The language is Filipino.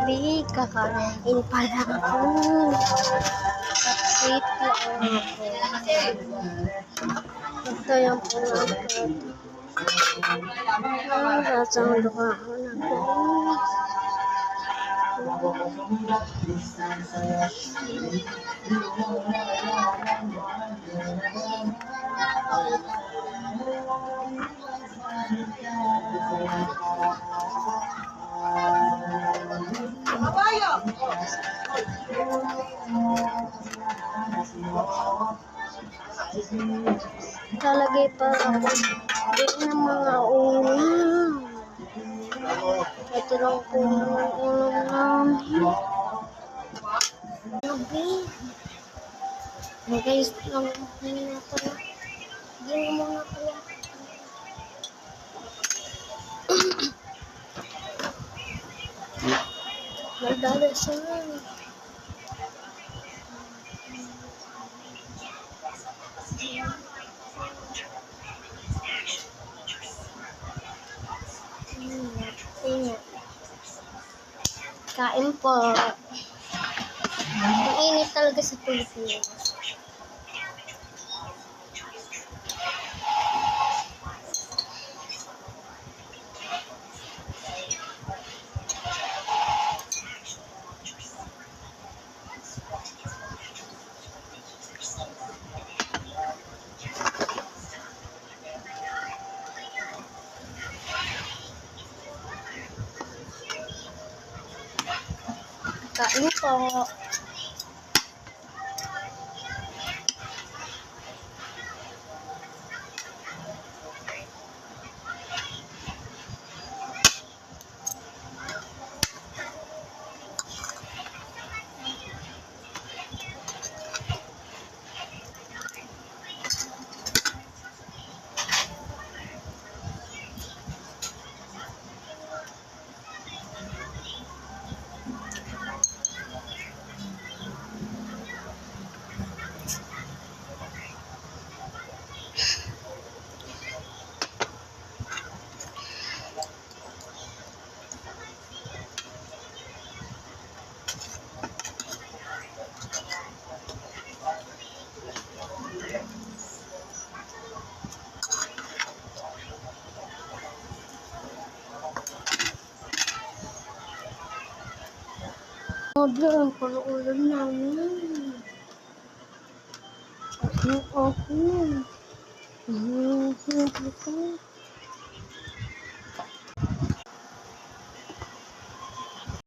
gabi, kakain pa lang ako. Wait lang ako. Ito yung pangapot. Nasang lukahan ako. Talagay pa ako din ng mga ulam. Ito lang po yung ulam namin. Guys, lang muna pala. Hindi muna pala. Nagdadasan. Kain po. Ang init talaga sa Pilipinas. Kain po. Ang pang-ulam namin. Ako.